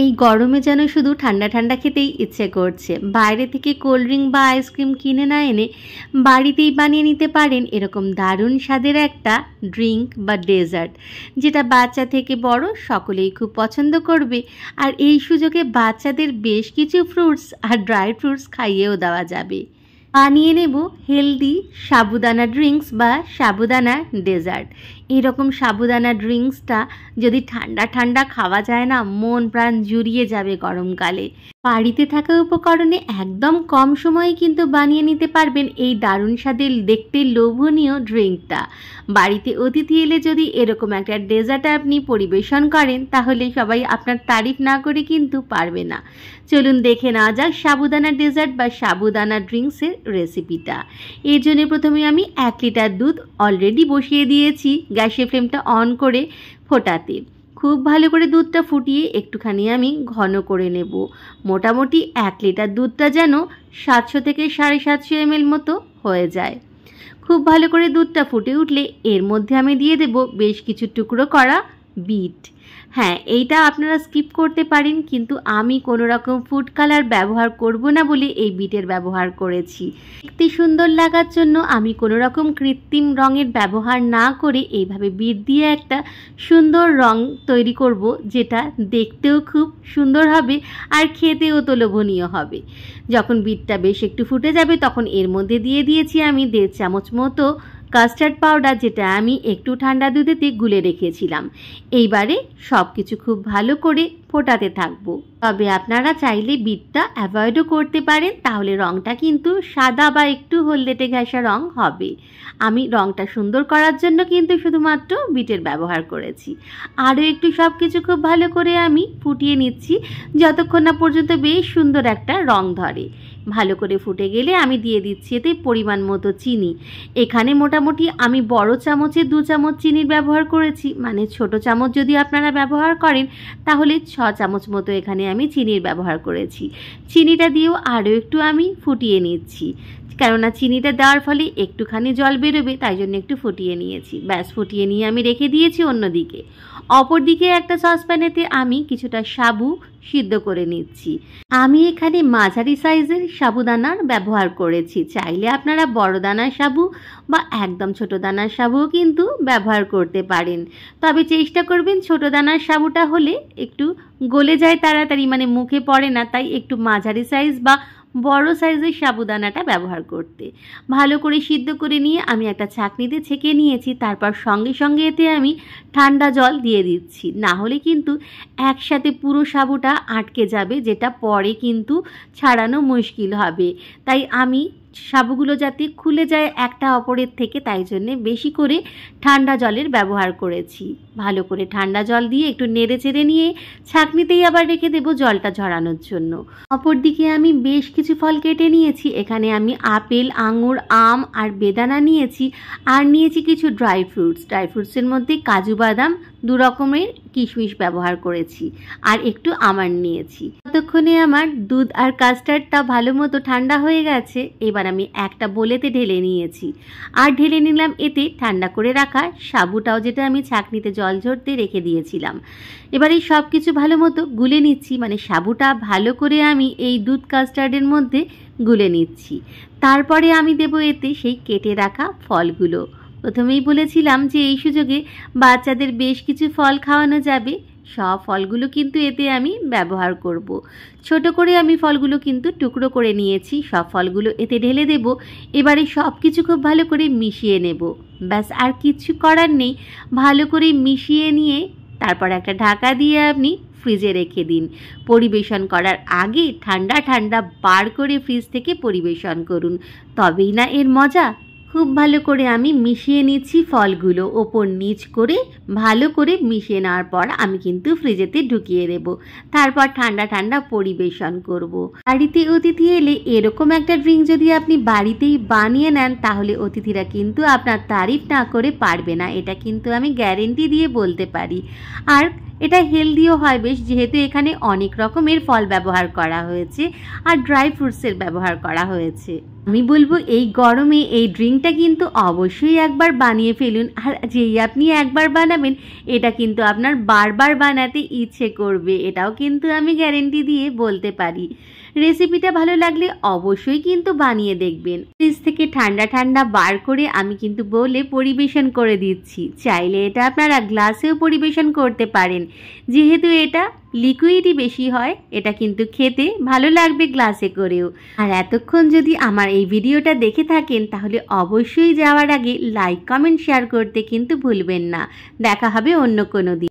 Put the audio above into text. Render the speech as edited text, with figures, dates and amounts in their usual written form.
এই গরমে যেন শুধু ঠান্ডা ঠান্ডা খেতেই ইচ্ছে করছে। বাইরে থেকে কোল্ড ড্রিঙ্ক বা আইসক্রিম কিনে না এনে বাড়িতেই বানিয়ে নিতে পারেন এরকম দারুণ স্বাদের একটা ড্রিঙ্ক বা ডেজার্ট, যেটা বাচ্চা থেকে বড় সকলেই খুব পছন্দ করবে। আর এই সুযোগে বাচ্চাদের বেশ কিছু ফ্রুটস আর ড্রাই ফ্রুটস খাইয়েও দেওয়া যাবে। বানিয়ে নেব হেলদি সাবুদানা ড্রিঙ্কস বা সাবুদানা ডেজার্ট। এরকম সাবুদানা ড্রিঙ্কসটা যদি ঠান্ডা ঠান্ডা খাওয়া যায় না, মন প্রাণ জুড়িয়ে যাবে গরমকালে। বাড়িতে থাকা উপকরণে একদম কম সময়ে কিন্তু বানিয়ে নিতে পারবেন এই দারুণ স্বাদের দেখতে লোভনীয় ড্রিঙ্কটা। বাড়িতে অতিথি এলে যদি এরকম একটা ডেজার্ট আপনি পরিবেশন করেন, তাহলে সবাই আপনার তারিফ না করে কিন্তু পারবে না। চলুন দেখে নেওয়া যাক সাবুদানা ডেজার্ট বা সাবুদানা ড্রিঙ্কসের রেসিপিটা। এর জন্য প্রথমে আমি 1 লিটার দুধ অলরেডি বসিয়ে দিয়েছি গ্যাসের ফ্লেমটা অন করে ফোটাতে। খুব ভালো করে দুধটা ফুটিয়ে একটুখানি আমি ঘন করে নেব। মোটামুটি 1 লিটার দুধটা যেন 700 থেকে 750 ml মতো হয়ে যায়। খুব ভালো করে দুধটা ফুটে উঠলে এর মধ্যে আমি দিয়ে দেব বেশ কিছু টুকরো করা বিট। হ্যাঁ, এইটা আপনারা স্কিপ করতে পারেন, কিন্তু আমি কোনো রকম ফুড কালার ব্যবহার করব না বলে এই বিটের ব্যবহার করেছি। দেখতে সুন্দর লাগার জন্য আমি কোনো রকম কৃত্রিম রঙের ব্যবহার না করে এইভাবে বিট দিয়ে একটা সুন্দর রং তৈরি করব, যেটা দেখতেও খুব সুন্দর হবে আর খেতেও তো লোভনীয় হবে। যখন বিটটা বেশ একটু ফুটে যাবে, তখন এর মধ্যে দিয়ে দিয়েছি আমি 1.5 চামচ মতো কাস্টার্ড পাউডার, যেটা আমি একটু ঠান্ডা দুধেতে গুলে রেখেছিলাম। এইবারে সব কিছু খুব ভালো করে ফোটাতে থাকবো। তবে আপনারা চাইলে বিটটা অ্যাভয়েডও করতে পারেন, তাহলে রঙটা কিন্তু সাদা বা একটু হলদেটে ঘেঁষা রঙ হবে। আমি রঙটা সুন্দর করার জন্য কিন্তু শুধুমাত্র বিটের ব্যবহার করেছি। আরও একটু সব কিছু খুব ভালো করে আমি ফুটিয়ে নিচ্ছি, যতক্ষণ না পর্যন্ত বেশ সুন্দর একটা রঙ ধরে। ভালো করে ফুটে গেলে আমি দিয়ে দিচ্ছি এতে পরিমাণ মতো চিনি। এখানে মোটামুটি আমি বড় চামচে 2 চামচ চিনির ব্যবহার করেছি, মানে ছোট চামচ যদি আপনারা ব্যবহার করেন তাহলে 6 চামচ মতো এখানে আমি চিনির ব্যবহার করেছি। চিনিটা দিয়েও আরও একটু আমি ফুটিয়ে নিচ্ছি, কেননা চিনিটা দেওয়ার ফলে একটুখানি জল বেরোবে, তাই জন্য একটু ফুটিয়ে নিয়েছি। ব্যাস, ফুটিয়ে নিয়ে আমি রেখে দিয়েছি অন্যদিকে। অপরদিকে একটা সসপ্যানেতে আমি কিছুটা সাবু সিদ্ধ করে নিচ্ছি। আমি এখানে মাঝারি সাইজের সাবুদানার ব্যবহার করেছি। চাইলে আপনারা বড় দানার সাবু বা একদম ছোট দানার সাবুও কিন্তু ব্যবহার করতে পারেন, তবে চেষ্টা করবেন ছোট দানার সাবুটা হলে একটু গলে যায় তাড়াতাড়ি, মানে মুখে পড়ে না, তাই একটু মাঝারি সাইজ বা বড় সাইজের সাবুদানাটা ব্যবহার করতে। ভালো করে সিদ্ধ করে নিয়ে আমি একটা ছাঁকনিতে ছেঁকে নিয়েছি। তারপর সঙ্গে সঙ্গে এতে আমি ঠান্ডা জল দিয়ে দিচ্ছি, না হলে কিন্তু একসাথে পুরো সাবুটা আটকে যাবে, যেটা পরে কিন্তু ছাড়ানো মুশকিল হবে। তাই আমি সাবুগুলো যাতে খুলে যায় একটা অপরের থেকে, তাই জন্যে বেশি করে ঠান্ডা জলের ব্যবহার করেছি। ভালো করে ঠান্ডা জল দিয়ে একটু নেড়ে চেড়ে নিয়ে ছাঁকনিতেই আবার রেখে দেবো জলটা ঝরানোর জন্য। অপরদিকে আমি বেশ কিছু ফল কেটে নিয়েছি। এখানে আমি আপেল, আঙুর, আম আর বেদানা নিয়েছি, আর নিয়েছি কিছু ড্রাই ফ্রুটস। ড্রাই ফ্রুটসের মধ্যে কাজু বাদাম, 2 রকমের কিশমিশ ব্যবহার করেছি, আর একটু আমন্ড নিয়েছি। ততক্ষণে আমার দুধ আর কাস্টার্ডটা ভালো মতো ঠান্ডা হয়ে গেছে। এবার আমি একটা বোলেতে ঢেলে নিয়েছি, আর ঢেলে নিলাম এতে ঠান্ডা করে রাখা সাবুটাও, যেটা আমি ছাঁকনিতে জল ঝরতে রেখে দিয়েছিলাম। এবার এই সব কিছু ভালো মতো গুলে নিচ্ছি, মানে সাবুটা ভালো করে আমি এই দুধ কাস্টার্ডের মধ্যে গুলে নিচ্ছি। তারপরে আমি দেবো এতে সেই কেটে রাখা ফলগুলো। প্রথমেই বলেছিলাম যে এই সুযোগে বাচ্চাদের বেশ কিছু ফল খাওয়ানো যাবে। সব ফলগুলো কিন্তু এতে আমি ব্যবহার করব। ছোট করে আমি ফলগুলো কিন্তু টুকরো করে নিয়েছি। সব ফলগুলো এতে ঢেলে দেব। এবারে সব কিছু খুব ভালো করে মিশিয়ে নেব। ব্যাস, আর কিছু করার নেই। ভালো করে মিশিয়ে নিয়ে তারপর একটা ঢাকা দিয়ে আপনি ফ্রিজে রেখে দিন। পরিবেশন করার আগে ঠান্ডা ঠান্ডা বার করে ফ্রিজ থেকে পরিবেশন করুন, তবেই না এর মজা। খুব ভালো করে আমি মিশিয়ে নিচ্ছি ফলগুলো, ওপর নিচ করে ভালো করে মিশিয়ে নেওয়ার পর আমি কিন্তু ফ্রিজেতে ঢুকিয়ে দেব। তারপর ঠান্ডা ঠান্ডা পরিবেশন করব। বাড়িতে অতিথি এলে এরকম একটা ড্রিঙ্ক যদি আপনি বাড়িতেই বানিয়ে নেন, তাহলে অতিথিরা কিন্তু আপনার তারিফ না করে পারবে না, এটা কিন্তু আমি গ্যারেন্টি দিয়ে বলতে পারি। আর এটা হেলদিও হয় বেশ, যেহেতু এখানে অনেক রকমের ফল ব্যবহার করা হয়েছে আর ড্রাই ফ্রুটসের ব্যবহার করা হয়েছে। আমি বলবো এই গরমে এই ড্রিঙ্কটা কিন্তু অবশ্যই একবার বানিয়ে ফেলুন, আর যেই আপনি একবার বানাবেন এটা কিন্তু আপনার বারবার বানাতে ইচ্ছে করবে, এটাও কিন্তু আমি গ্যারেন্টি দিয়ে বলতে পারি। রেসিপিটা ভালো লাগলে অবশ্যই কিন্তু বানিয়ে দেখবেন। ফ্রিজ থেকে ঠান্ডা ঠান্ডা বার করে আমি কিন্তু বলে পরিবেশন করে দিচ্ছি। চাইলে এটা আপনারা গ্লাসেও পরিবেশন করতে পারেন, যেহেতু এটা লিকুইডই বেশি হয়, এটা কিন্তু খেতে ভালো লাগবে গ্লাসে করেও। আর এতক্ষণ যদি আমার এই ভিডিওটা দেখে থাকেন তাহলে অবশ্যই যাওয়ার আগে লাইক কমেন্ট শেয়ার করতে কিন্তু ভুলবেন না। দেখা হবে অন্য কোনো দিন।